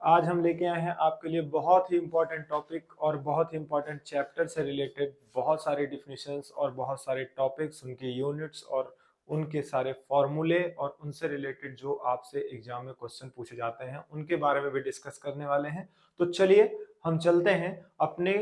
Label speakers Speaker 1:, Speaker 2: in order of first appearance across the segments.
Speaker 1: आज हम लेके आए हैं आपके लिए बहुत ही इम्पोर्टेंट टॉपिक और बहुत ही इम्पोर्टेंट चैप्टर से रिलेटेड बहुत सारे डिफिनीशंस और बहुत सारे टॉपिक्स, उनके यूनिट्स और उनके सारे फॉर्मूले और उनसे रिलेटेड जो आपसे एग्जाम में क्वेश्चन पूछे जाते हैं उनके बारे में भी डिस्कस करने वाले हैं। तो चलिए हम चलते हैं अपने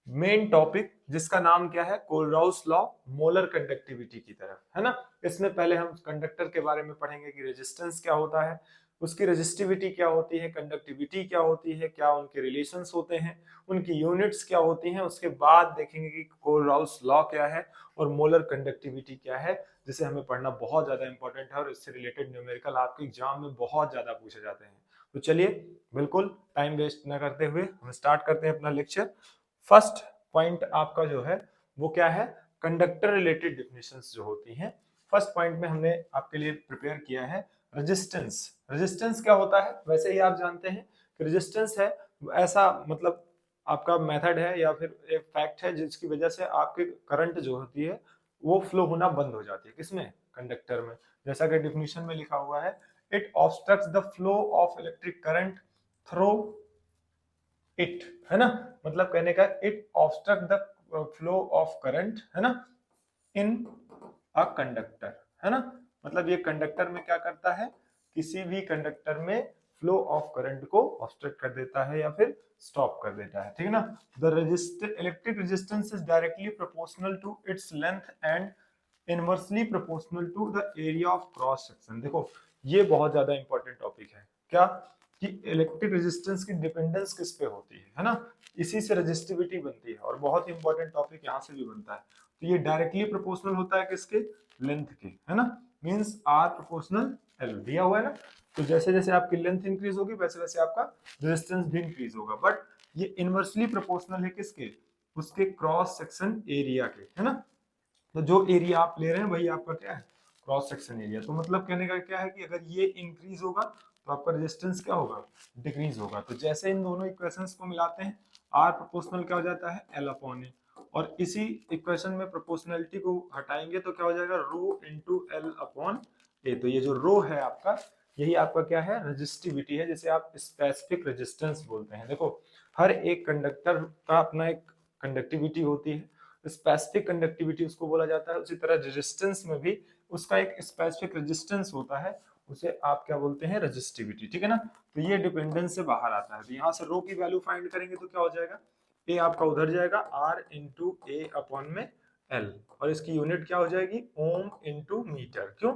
Speaker 1: मेन टॉपिक जिसका नाम क्या है, कोलराउस लॉ मोलर कंडक्टिविटी की तरफ, है ना। इसमें पहले हम कंडक्टर के बारे में पढ़ेंगे कि रेजिस्टेंस क्या होता है, उसकी रेजिस्टिविटी क्या होती है, कंडक्टिविटी क्या होती है, क्या उनके रिलेशंस होते हैं, उनकी यूनिट्स क्या होती हैं। उसके बाद देखेंगे कि कोलराउस लॉ क्या है और मोलर कंडक्टिविटी क्या है, जिसे हमें पढ़ना बहुत ज्यादा इंपॉर्टेंट है और इससे रिलेटेड न्यूमेरिकल आपके एग्जाम में बहुत ज्यादा पूछे जाते हैं। तो चलिए बिल्कुल टाइम वेस्ट न करते हुए हम स्टार्ट करते हैं अपना लेक्चर। फर्स्ट पॉइंट आपका जो है वो क्या है, कंडक्टर रिलेटेड डिफिनेशंस जो होती हैं। फर्स्ट पॉइंट में हमने आपके लिए प्रिपेयर किया है रेजिस्टेंस। रेजिस्टेंस क्या होता है, वैसे ही आप जानते हैं कि रेजिस्टेंस है ऐसा मतलब आपका मेथड है या फिर एक फैक्ट है जिसकी वजह से आपके करंट जो होती है वो फ्लो होना बंद हो जाती है। किसमें? कंडक्टर में। जैसा कि डिफिनीशन में लिखा हुआ है, it obstructs the flow of electric current through it, है ना। मतलब कहने का it obstruct the flow of current, है ना, इन अ कंडक्टर, है ना। मतलब ये कंडक्टर में क्या करता है, किसी भी कंडक्टर में फ्लो ऑफ करंट को ऑब्स्ट्रक्ट कर देता है या फिर स्टॉप कर देता है, ठीक है ना। The electric resistance is directly proportional to its length and inversely proportional to the area of cross section. देखो ये बहुत ज्यादा इंपॉर्टेंट टॉपिक है, क्या कि इलेक्ट्रिक रेजिस्टेंस की डिपेंडेंस किस पे होती है ना, इसी से रेजिस्टिविटी बनती है। और बहुत इंपॉर्टेंट टॉपिक यहाँ से भी बनता है। तो ये डायरेक्टली प्रोपोर्शनल होता है किसके? लेंथ के, है ना। मींस आर प्रोपोर्शनल एल दिया हुआ है ना। तो जैसे जैसे आपकी लेंथ इंक्रीज होगी वैसे वैसे आपका रेजिस्टेंस भी इंक्रीज होगा। बट ये इनवर्सली प्रोपोर्शनल है किसके? उसके क्रॉस सेक्शन एरिया के, है ना। तो जो एरिया आप ले रहे हैं वही आपका क्या है? Cross section area. तो मतलब कहने का क्या है कि अगर ये इंक्रीज होगा तो आपका रेजिस्टेंस क्या होगा? डिक्रीज होगा। तो जैसे इन दोनों इक्वेशंस को मिलाते हैं, आर प्रोपोर्शनल क्या हो जाता है? एल अपॉन ए। और इसी इक्वेशन में प्रोपोर्शनलिटी को हटाएंगे तो क्या हो जाएगा? रो इंटू एल अपॉन ए। तो ये जो रो है आपका, यही आपका क्या है? रेजिस्टिविटी है, जिसे आप स्पेसिफिक रेजिस्टेंस बोलते हैं। देखो हर एक कंडक्टर का अपना एक कंडक्टिविटी होती है, स्पेसिफिक कंडक्टिविटी उसको बोला जाता है। उसी तरह रेजिस्टेंस में भी उसका एक स्पेसिफिक रेजिस्टेंस होता है, उसे आप क्या बोलते हैं? रेजिस्टिविटी, ठीक है ना। तो ये डिपेंडेंस से बाहर आता है। तो यहाँ से रो की वैल्यू फाइंड करेंगे तो क्या हो जाएगा? ए आपका उधर जाएगा, आर इंटू ए अपॉन में एल, और इसकी यूनिट क्या हो जाएगी? Ohm into metre. क्यों?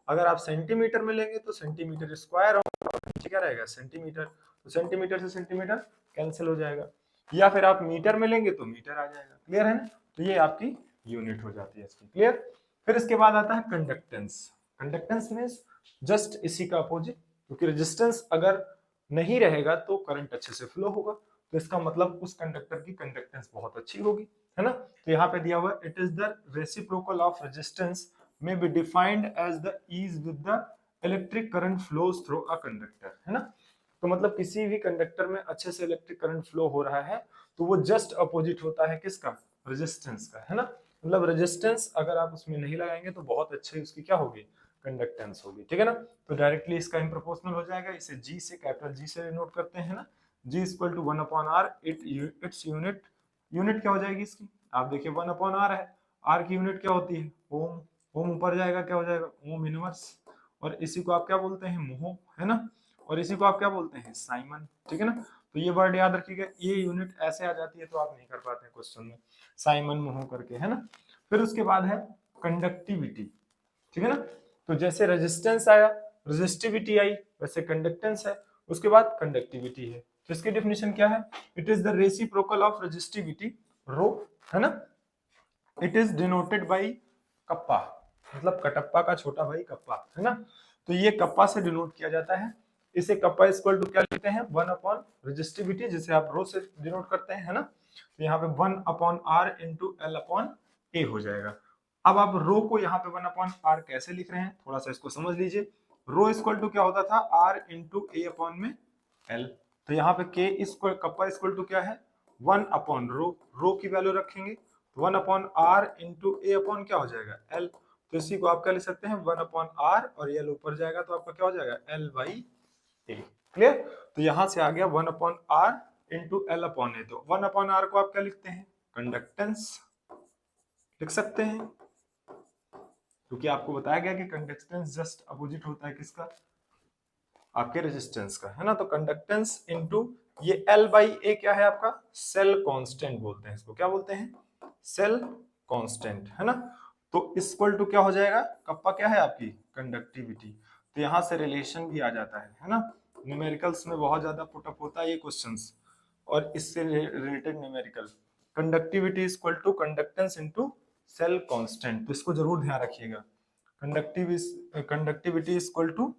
Speaker 1: अगर आप सेंटीमीटर में लेंगे तो सेंटीमीटर स्क्वायर और नीचे क्या रहेगा? सेंटीमीटर। तो सेंटीमीटर से सेंटीमीटर कैंसिल हो जाएगा। या फिर आप मीटर में लेंगे तो मीटर आ जाएगा। क्लियर है ना। तो ये आपकी यूनिट हो जाती है इसकी। क्लियर। फिर इसके बाद आता है कंडक्टेंस। कंडक्टेंस मींस जस्ट इसी का अपोजिट, क्योंकि रेजिस्टेंस अगर नहीं रहेगा तो करंट अच्छे से फ्लो होगा। तो इसका मतलब उस कंडक्टर की कंडक्टेंस बहुत अच्छी होगी, है ना। तो यहाँ पे दिया हुआ है, it is the reciprocal of resistance may be defined as the ease with the electric current flows through a conductor, है ना। तो मतलब किसी भी कंडक्टर में अच्छे से इलेक्ट्रिक करंट फ्लो हो रहा है तो वो जस्ट अपोजिट होता है किसका? रेजिस्टेंस का, है ना। मतलब रेजिस्टेंस अगर आप उसमें नहीं लगाएंगे तो बहुत अच्छी उसकी क्या होगी? कंडक्टेंस होगी, ठीक है ना। तो डायरेक्टली इसका इन प्रोपोर्शनल हो जाएगा। इसे जी से, कैपिटल जी से नोट करते हैं ना। G equal to 1/r। It's unit, unit क्या हो जाएगी इसकी? आप देखिए 1/r है, आर की यूनिट क्या होती है? ओम। ओम ऊपर जाएगा क्या हो जाएगा? Ohm inverse. और इसी को आप क्या बोलते हैं? मोह, है ना। और इसी को आप क्या बोलते हैं? साइमन, ठीक है ना। तो ये वर्ड याद रखिएगा, ये यूनिट ऐसे आ जाती है तो आप नहीं कर पाते क्वेश्चन में, साइमन मोह करके, है ना। फिर उसके बाद है कंडक्टिविटी, ठीक है ना। तो जैसे रेजिस्टेंस आया, रेजिस्टिविटी आई, वैसे कंडक्टेंस है, उसके बाद कंडक्टिविटी है। तो इसकी डेफिनेशन क्या है? It is the reciprocal of resistivity rho, है ना। It is denoted by kappa, मतलब कटप्पा का छोटा भाई कप्पा, है ना। तो ये कप्पा से डिनोट किया जाता है। इसे कप्पा इक्वल टू क्या लिखते हैं? 1 अपॉन रेजिस्टिविटी, जिसे आप रो से डिनोट करते हैं, है ना। तो यहाँ पे 1/r इंटू एल अपॉन ए हो जाएगा। अब आप रो को यहाँ पे 1/r कैसे लिख रहे हैं, थोड़ा सा इसको समझ लीजिए। रो इक्वल टू क्या होता था? r इंटू ए अपॉन में l। तो यहाँ पे k equal, kappa equal to क्या है? 1 अपॉन रो, रो की वैल्यू रखेंगे 1/r इंटू ए अपॉन क्या हो जाएगा? l। तो इसी को आप क्या लिख सकते हैं? 1/r, और ये ऊपर जाएगा तो आपका क्या हो जाएगा? l/a, clear. तो यहां से आ गया 1/r इंटू एल अपॉन ए। तो 1/r को आप क्या लिखते हैं, कंडक्टेंस लिख सकते हैं, क्योंकि आपको बताया गया कि कंडक्टेंस जस्ट अपोजिट होता है किसका, आपके रेजिस्टेंस का, है ना। तो कंडक्टेंस इनटू ये L बाई ए क्या है आपका, सेल कांस्टेंट बोलते हैं इसको, क्या बोलते हैं, सेल कांस्टेंट, है ना। तो इक्वल टू क्या हो जाएगा, कप्पा क्या है आपकी कंडक्टिविटी। तो यहां से रिलेशन भी आ जाता है ना। न्यूमेरिकल्स में बहुत ज्यादा पुटअप होता है ये क्वेश्चंस, और इससे related numerical, conductivity equal to conductance into cell constant. तो इसको जरूर ध्यान रखिएगा, conductivity equal to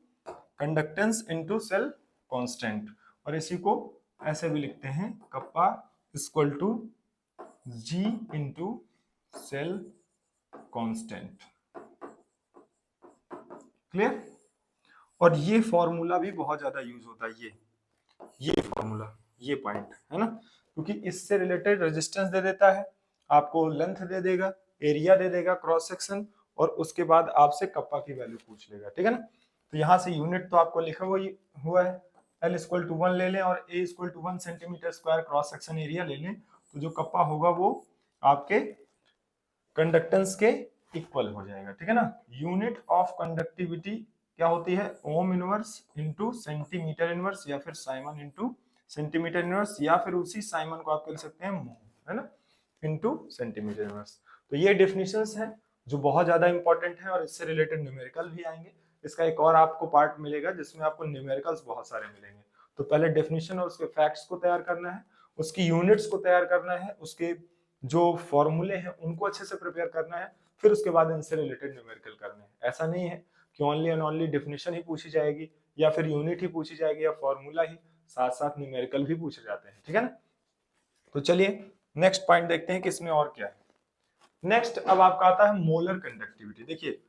Speaker 1: conductance into cell constant. और इसी को ऐसे भी लिखते हैं, kappa equal to G into cell constant. Clear. और ये फॉर्मूला भी बहुत ज्यादा यूज होता है, ये फॉर्मूला, ये पॉइंट, है ना, क्योंकि इससे रिलेटेड रेजिस्टेंस दे देता है, आपको लेंथ दे देगा, एरिया दे देगा, क्रॉस सेक्शन, और उसके बाद आपसे कप्पा की वैल्यू पूछ लेगा, ठीक है ना। तो यहाँ से यूनिट तो आपको लिखा हुआ है, L इक्वल टू 1 ले लें और A equal to 1 centimetre square cross section area ले लें, तो जो कप्पा होगा वो आपके कंडक्टेंस के इक्वल हो जाएगा, ठीक है ना। यूनिट ऑफ कंडक्टिविटी क्या होती है, ohm inverse into centimetre inverse, या फिर साइमन इंटू सेंटीमीटर इनवर्स, या फिर उसी साइमन को आप कर सकते हैं मोह, है ना, इंटू सेंटीमीटर इनवर्स। तो ये डेफिनेशंस हैं जो बहुत ज्यादा इंपॉर्टेंट है, और इससे रिलेटेड न्यूमेरिकल भी आएंगे। इसका एक और आपको पार्ट मिलेगा जिसमें आपको न्यूमेरिकल्स बहुत सारे मिलेंगे। तो पहले डेफिनेशन और उसके फैक्ट्स को तैयार करना है, उसकी यूनिट्स को तैयार करना है, उसके जो फॉर्मूले हैं उनको अच्छे से प्रिपेयर करना है, फिर उसके बाद इनसे रिलेटेड न्यूमेरिकल करने हैं। ऐसा नहीं है कि ओनली एंड ओनली डेफिनेशन ही पूछी जाएगी, या फिर यूनिट ही पूछी जाएगी, या फॉर्मूला ही, साथ साथ न्यूमेरिकल भी पूछे जाते हैं, ठीक है ना। तो चलिए नेक्स्ट पॉइंट देखते हैं कि इसमें और क्या है। नेक्स्ट अब आपका आता है मोलर कंडक्टिविटी। देखिए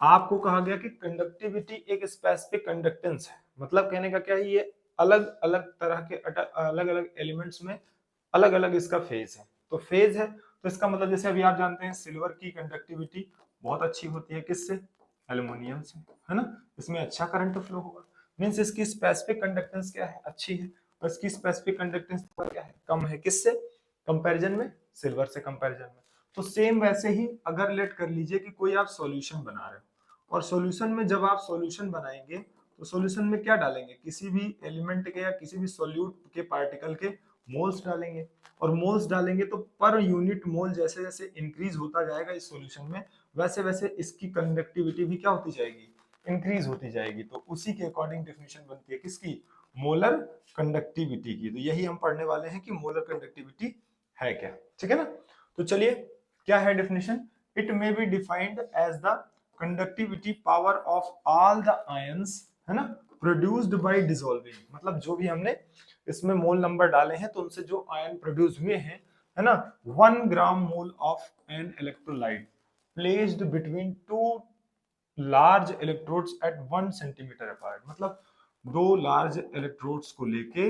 Speaker 1: आपको कहा गया कि कंडक्टिविटी एक स्पेसिफिक कंडक्टेंस है, मतलब कहने का क्या है, ये अलग अलग तरह के अलग अलग एलिमेंट्स में अलग अलग इसका फेज है। तो फेज है तो इसका मतलब जैसे अभी आप जानते हैं सिल्वर की कंडक्टिविटी बहुत अच्छी होती है, किससे, एल्युमिनियम से, है ना, इसमें अच्छा करंट फ्लो होगा, मींस इसकी स्पेसिफिक कंडक्टेंस क्या है, अच्छी है, और इसकी स्पेसिफिक कंडक्टेंस क्या है, कम है, किससे कंपैरिजन में, सिल्वर से कंपैरिजन में। तो सेम वैसे ही अगर लेट कर लीजिए कि कोई आप सॉल्यूशन बना रहे हो, और सॉल्यूशन में जब आप सॉल्यूशन बनाएंगे तो सॉल्यूशन में क्या डालेंगे, किसी भी एलिमेंट के या किसी भी सॉल्यूट के पार्टिकल के मोल्स डालेंगे, और मोल्स डालेंगे तो पर यूनिट मोल जैसे जैसे इंक्रीज होता जाएगा इस सॉल्यूशन में, वैसे वैसे इसकी कंडक्टिविटी भी क्या होती जाएगी, इंक्रीज होती जाएगी। तो उसी के अकॉर्डिंग डेफिनेशन बनती है किसकी, मोलर कंडक्टिविटी की। तो यही हम पढ़ने वाले हैं कि मोलर कंडक्टिविटी है क्या, ठीक है ना। तो चलिए क्या है definition, it may be defined as the conductivity power of all the ions, है ना, प्रोड्यूस्ड बाय डिसॉल्विंग, मतलब जो भी हमने इसमें मोल नंबर डाले हैं तो उनसे जो आयन प्रोड्यूस हुए हैं, है ना, 1 gram mole of an electrolyte placed between two large electrodes at 1 centimetre apart, मतलब दो लार्ज इलेक्ट्रोड्स को लेके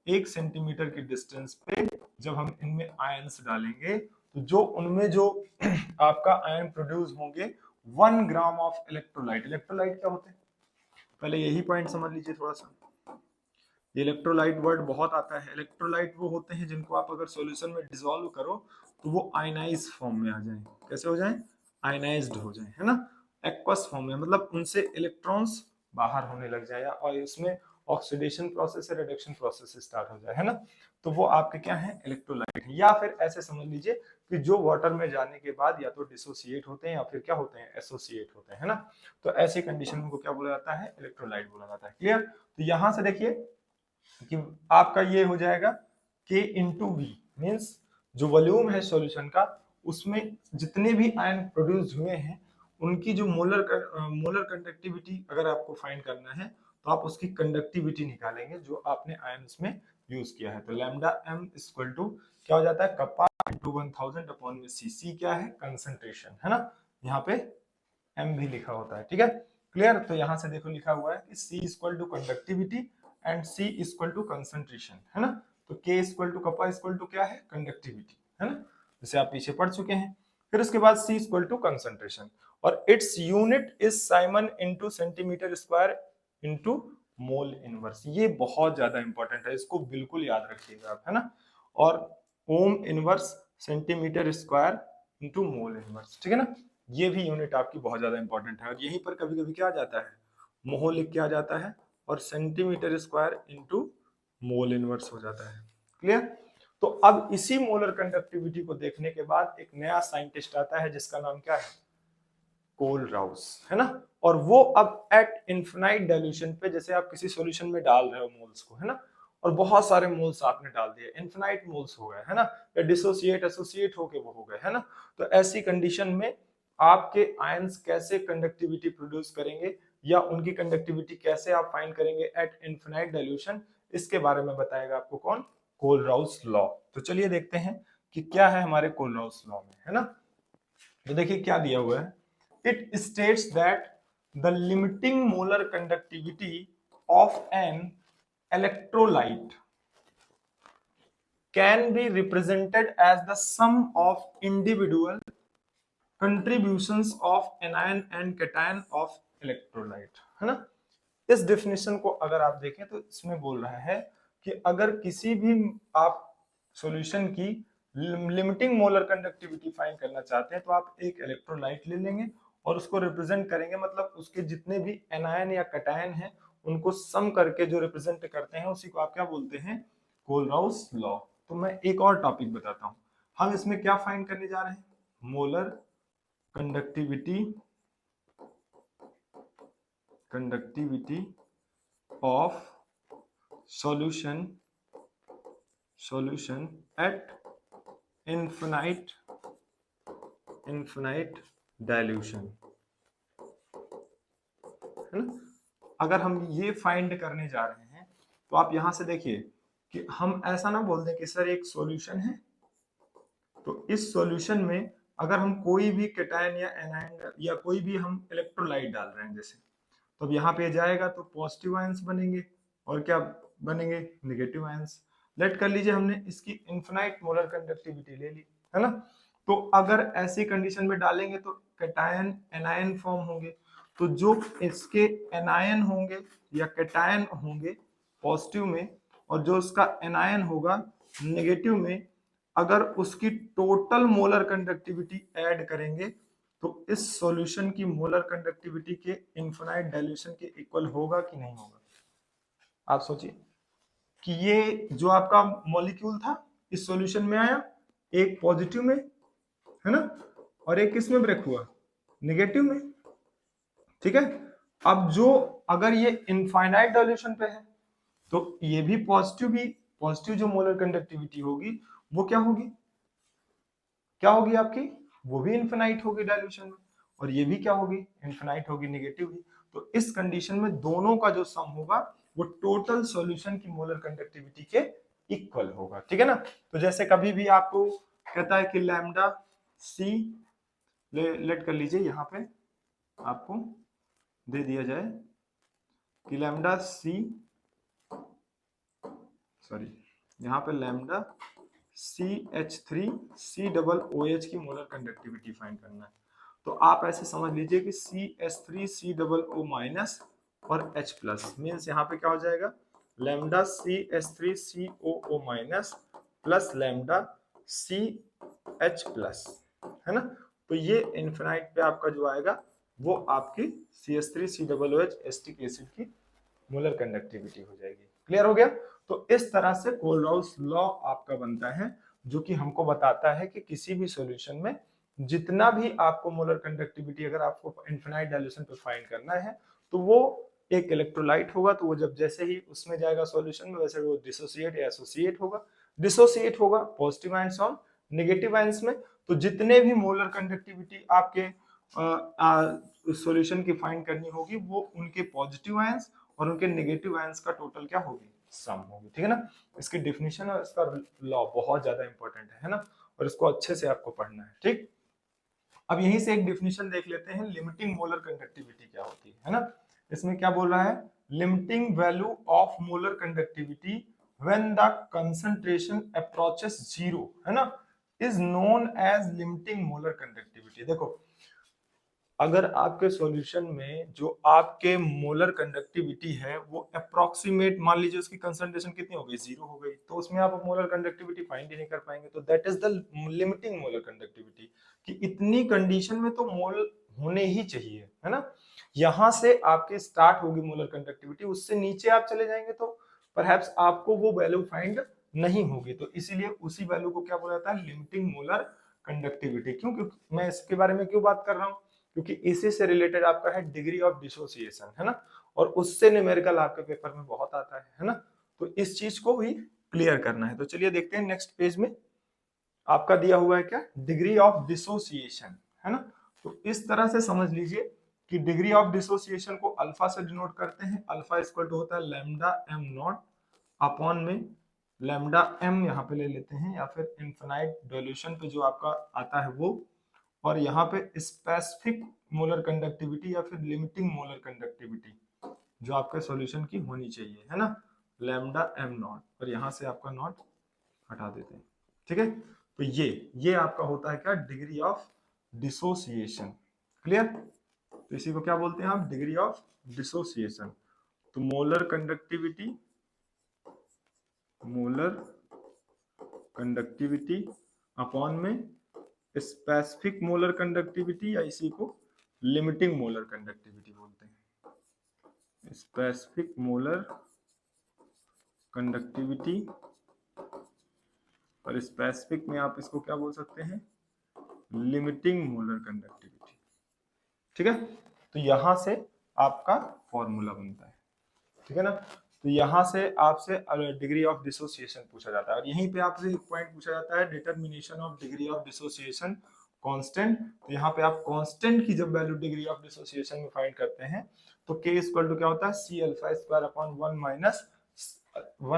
Speaker 1: 1 सेंटीमीटर की डिस्टेंस पे जब हम इनमें आयंस डालेंगे तो जो उनमें जो आपका आयन प्रोड्यूस होंगे 1 ग्राम ऑफ इलेक्ट्रोलाइट। इलेक्ट्रोलाइट क्या होते हैं, पहले यही पॉइंट समझ लीजिए थोड़ा सा। ये इलेक्ट्रोलाइट वर्ड बहुत आता है। इलेक्ट्रोलाइट वो होते हैं जिनको आप अगर सॉल्यूशन में डिसॉल्व करो तो वो आयनाइज फॉर्म में आ जाए, कैसे हो जाए, आयनाइज्ड हो जाए, है ना, एक्वस फॉर्म में, मतलब उनसे इलेक्ट्रॉन्स बाहर होने लग जाए, और इसमें ऑक्सीडेशन प्रोसेस या रिडक्शन प्रोसेस स्टार्ट हो जाए, है ना। तो वो आपके क्या है, इलेक्ट्रोलाइट। या फिर ऐसे समझ लीजिए कि जो वाटर में जाने के बाद या तो डिसोसिएट होते हैं या फिर क्या होते हैं, एसोसिएट होते हैं, है ना। तो ऐसी कंडीशन को क्या बोला जाता है, इलेक्ट्रोलाइट बोला जाता है। क्लियर। तो यहां से देखिए कि आपका ये हो जाएगा K इंटू वी, मीन्स जो वॉल्यूम है सॉल्यूशन का, उसमें जितने भी आयन प्रोड्यूस हुए हैं उनकी जो मोलर कंडक्टिविटी अगर आपको फाइंड करना है तो आप उसकी कंडक्टिविटी निकालेंगे जो आपने आयन उसमें यूज किया है। तो लैम्डा m इक्वल टू क्या हो जाता है, कप्पा इंटू 1000 अपॉन में सी क्या है, कंसंट्रेशन, है ना, यहाँ पे m भी लिखा होता है, ठीक है। क्लियर। तो यहाँ से देखो लिखा हुआ है कि C equal to conductivity and C equal to concentration, है ना। तो K equal to kappa equal to क्या है, कंडक्टिविटी, है ना, जैसे आप पीछे पढ़ चुके हैं। फिर उसके बाद C इक्वल टू कंसंट्रेशन, और its unit is Simon into centimetre square into mole inverse. ये बहुत ज्यादा इंपॉर्टेंट है, इसको बिल्कुल याद रखिएगा आप, है ना। और ohm inverse centimetre square into mole inverse, ठीक है ना। ये भी यूनिट आपकी बहुत ज्यादा इंपॉर्टेंट है। और यहीं पर कभी कभी क्या आ जाता है, मोल लिख के आ जाता है और centimetre square into mole inverse हो जाता है। क्लियर। तो अब इसी मोलर कंडक्टिविटी को देखने के बाद एक नया साइंटिस्ट आता है जिसका नाम क्या है, कोलराउस, है ना। और वो अब एट इनफिनाइट डाइल्यूशन पे, जैसे आप किसी सॉल्यूशन में डाल रहे हो मोल्स को, है ना, और बहुत सारे मोल्स आपने डाल दिए, इनफिनाइट मोल्स हो गए, है ना, या डिसोसिएट एसोसिएट होके वो हो गए, है ना। तो ऐसी कंडीशन में आपके आयंस कैसे कंडक्टिविटी प्रोड्यूस करेंगे या उनकी कंडक्टिविटी कैसे आप फाइंड करेंगे एट इनफिनाइट डाइल्यूशन, इसके बारे में बताएगा आपको कौन, कोलराउस लॉ। तो चलिए देखते हैं कि क्या है हमारे कोलराउस लॉ में, है ना। तो देखिए क्या दिया हुआ है, it states that the limiting molar conductivity of an electrolyte can be represented as the sum of individual contributions of anion and cation of electrolyte, है ना। इस डेफिनेशन को अगर आप देखें तो इसमें बोल रहा है कि अगर किसी भी आप सॉल्यूशन की लिमिटिंग मोलर कंडक्टिविटी फाइंड करना चाहते हैं तो आप एक इलेक्ट्रोलाइट ले लेंगे और उसको रिप्रेजेंट करेंगे, मतलब उसके जितने भी एनायन या कटायन हैं उनको सम करके जो रिप्रेजेंट करते हैं उसी को आप क्या बोलते हैं, कोलराउस लॉ। तो मैं एक और टॉपिक बताता हूं, हम इसमें क्या फाइंड करने जा रहे हैं, molar conductivity of solution at infinite dilution, है ना। अगर हम ये फाइंड करने जा रहे हैं तो आप यहां से देखिए कि हम ऐसा ना बोल दें कि सर एक सॉल्यूशन है, तो इस सॉल्यूशन में अगर हम कोई भी कैटायन या एनायन या कोई भी हम इलेक्ट्रोलाइट डाल रहे हैं जैसे, तो अब यहाँ पे जाएगा तो पॉजिटिव आयंस बनेंगे और क्या बनेंगे, नेगेटिव आयंस। लेट कर लीजिए हमने इसकी इनफिनाइट मोलर कंडक्टिविटी ले ली, है ना। तो अगर ऐसी कंडीशन में डालेंगे तो कैटायन एनायन फॉर्म होंगे, तो जो इसके एनायन होंगे या कैटायन होंगे पॉजिटिव में और जो उसका एनायन होगा नेगेटिव में, अगर उसकी टोटल मोलर कंडक्टिविटी ऐड करेंगे तो इस सॉल्यूशन की मोलर कंडक्टिविटी के इनफिनाइट डाइल्यूशन के इक्वल होगा कि नहीं होगा। आप सोचिए कि ये जो आपका मॉलिक्यूल था इस सॉल्यूशन में आया, एक पॉजिटिव में, है ना, और एक किस में ब्रेक हुआ, नेगेटिव में, ठीक है। अब जो अगर ये इनफाइनाइट डाइल्यूशन पे है तो ये भी पॉजिटिव जो मोलर कंडक्टिविटी होगी वो क्या होगी, क्या होगी आपकी, वो भी इनफिनाइट होगी डाइल्यूशन में, और ये भी क्या होगी, इनफिनाइट होगी, नेगेटिव ही। तो इस कंडीशन में दोनों का जो सम होगा वो टोटल सॉल्यूशन की मोलर कंडक्टिविटी के इक्वल होगा, ठीक है ना। तो जैसे कभी भी आपको कहता है कि लैम्डा सी, लेट कर लीजिए यहाँ पे आपको दे दिया जाए कि लैम्डा सी, सॉरी यहाँ पे लैम्डा CH3C OH की मोलर कंडक्टिविटी फाइंड करना है। तो आप ऐसे समझ लीजिए कि CH3COO माइनस और H प्लस मीन्स यहाँ पे क्या हो जाएगा, lambda CH3COO minus plus lambda CH plus, है ना। तो ये इनफिनाइट पे आपका जो आएगा वो आपकी CH3COOH एसिटिक एसिड की मोलर कंडक्टिविटी हो जाएगी। क्लियर हो गया। तो इस तरह से कोलराउस लॉ आपका बनता है जो कि हमको बताता है कि किसी भी सॉल्यूशन में जितना भी आपको मोलर कंडक्टिविटी अगर आपको इनफिनाइट डाइल्यूशन पे फाइंड करना है तो वो एक इलेक्ट्रोलाइट होगा, तो वो जब जैसे ही उसमें जाएगा सॉल्यूशन में वैसे वो डिसोसिएट या एसोसिएट होगा, डिसोसिएट होगा पॉजिटिव आयंस और नेगेटिव आयंस में। तो जितने भी मोलर कंडक्टिविटी आपके सॉल्यूशन की फाइंड करनी होगी वो उनके पॉजिटिव आयंस और उनके नेगेटिव आयंस का टोटल क्या होगी, सम होगी, ठीक है ना। इसकी डेफिनेशन और इसका लॉ बहुत ज्यादा इंपॉर्टेंट है ना, और इसको अच्छे से आपको पढ़ना है, ठीक। अब यहीं से एक डेफिनेशन देख लेते हैं, लिमिटिंग मोलर कंडक्टिविटी क्या होती है ना। इसमें क्या बोल रहा है, limiting value of molar conductivity when the concentration approaches zero, है ना, is known as limiting molar conductivity. देखो अगर आपके सॉल्यूशन में जो आपके मोलर कंडक्टिविटी है वो अप्रोक्सीमेट, मान लीजिए उसकी कंसंट्रेशन कितनी हो गई, 0 हो गई, तो उसमें आप मोलर कंडक्टिविटी फाइंड ही नहीं कर पाएंगे। तो that is the limiting molar conductivity, कि इतनी कंडीशन में तो मोल होने ही चाहिए, है ना। यहां से आपके स्टार्ट होगी मोलर कंडक्टिविटी, उससे नीचे आप चले जाएंगे तो परहैप्स आपको वो वैल्यू फाइंड नहीं होगी। तो इसीलिए उसी वैल्यू को क्या बोला जाता है, लिमिटिंग मोलर कंडक्टिविटी। क्यों, क्योंकि मैं इसके बारे में क्यों बात कर रहा हूँ, क्योंकि इसी से रिलेटेड आपका है डिग्री ऑफ डिसोसिएशन, है ना, और उससे न्यूमेरिकल आपके पेपर में बहुत आता है ना। तो इस चीज को भी क्लियर करना है। तो चलिए देखते हैं नेक्स्ट पेज में आपका दिया हुआ है क्या, डिग्री ऑफ डिसोसिएशन, है ना। तो इस तरह से समझ लीजिए कि डिग्री ऑफ डिसोसिएशन को अल्फा से डिनोट करते हैं। अल्फा इक्वल टू होता है लैम्डा एम नॉट अपॉन में लैम्डा एम यहाँ पे ले लेते हैं, या फिर इनफिनाइट डाइल्यूशन पे जो आपका आता है वो, और यहाँ पे स्पेसिफिक मोलर कंडक्टिविटी या फिर लिमिटिंग मोलर कंडक्टिविटी जो आपके सॉल्यूशन की होनी चाहिए, है ना, लैम्डा एम नॉट, और यहाँ से आपका नॉट हटा देते हैं, ठीक है। तो ये आपका होता है क्या, डिग्री ऑफ डिसोसिएशन। क्लियर, तो इसी को क्या बोलते हैं आप, डिग्री ऑफ डिसोसिएशन। तो मोलर कंडक्टिविटी अपॉन में स्पेसिफिक मोलर कंडक्टिविटी, या इसी को लिमिटिंग मोलर कंडक्टिविटी बोलते हैं। स्पेसिफिक मोलर कंडक्टिविटी, और स्पेसिफिक में आप इसको क्या बोल सकते हैं, लिमिटिंग मोलर कंडक्टिविटी, ठीक है। तो यहां से आपका फॉर्मूला बनता है, ठीक है ना। तो यहां से आपसे डिग्री ऑफ डिसोसिएशन पूछा जाता है, और यहीं पे आपसे एक पॉइंट पूछा जाता है, determination of degree of dissociation constant. तो यहाँ पे आप कांस्टेंट की जब वैल्यू डिग्री ऑफ डिसोसिएशन में फाइंड करते हैं तो k इक्वल टू क्या होता है, C alpha square upon 1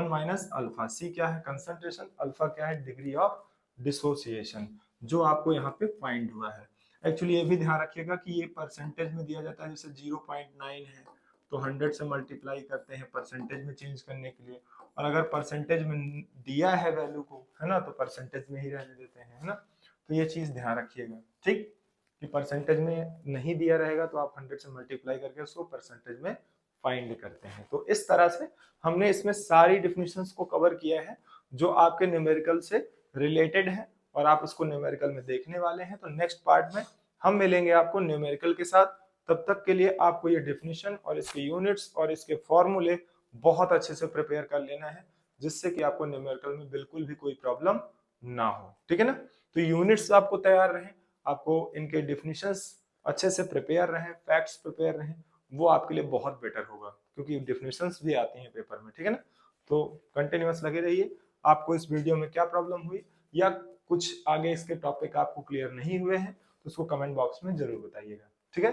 Speaker 1: minus alpha. C क्या है, कंसंट्रेशन, अल्फा क्या है, डिग्री ऑफ डिसोसिएशन, जो आपको यहाँ पे फाइंड हुआ है। एक्चुअली ये भी ध्यान रखिएगा कि ये परसेंटेज में दिया जाता है, जैसे 0.9 है तो 100 से मल्टीप्लाई करते हैं परसेंटेज में चेंज करने के लिए, और अगर परसेंटेज में दिया है वैल्यू को, है ना, तो परसेंटेज में ही रहने देते हैं, है ना। तो ये चीज ध्यान रखिएगा, ठीक, कि परसेंटेज में नहीं दिया रहेगा तो आप 100 से मल्टीप्लाई करके उसको परसेंटेज में फाइंड करते हैं। तो इस तरह से हमने इसमें सारी डिफिनेशंस को कवर किया है जो आपके न्यूमेरिकल से रिलेटेड है, और आप उसको न्यूमेरिकल में देखने वाले हैं। तो नेक्स्ट पार्ट में हम मिलेंगे आपको न्यूमेरिकल के साथ। तब तक के लिए आपको ये डेफिनेशन और इसके यूनिट्स और इसके फॉर्मूले बहुत अच्छे से प्रिपेयर कर लेना है, जिससे कि आपको न्यूमेरिकल में बिल्कुल भी कोई प्रॉब्लम ना हो, ठीक है ना। तो यूनिट्स आपको तैयार रहे, आपको इनके डेफिनेशंस अच्छे से प्रिपेयर रहे, फैक्ट्स प्रिपेयर रहे, वो आपके लिए बहुत बेटर होगा, क्योंकि डेफिनेशंस भी आती हैं पेपर में, ठीक है ना। तो कंटिन्यूअस लगे रहिए। आपको इस वीडियो में क्या प्रॉब्लम हुई, या कुछ आगे इसके टॉपिक आपको क्लियर नहीं हुए हैं, तो उसको कमेंट बॉक्स में जरूर बताइएगा, ठीक है।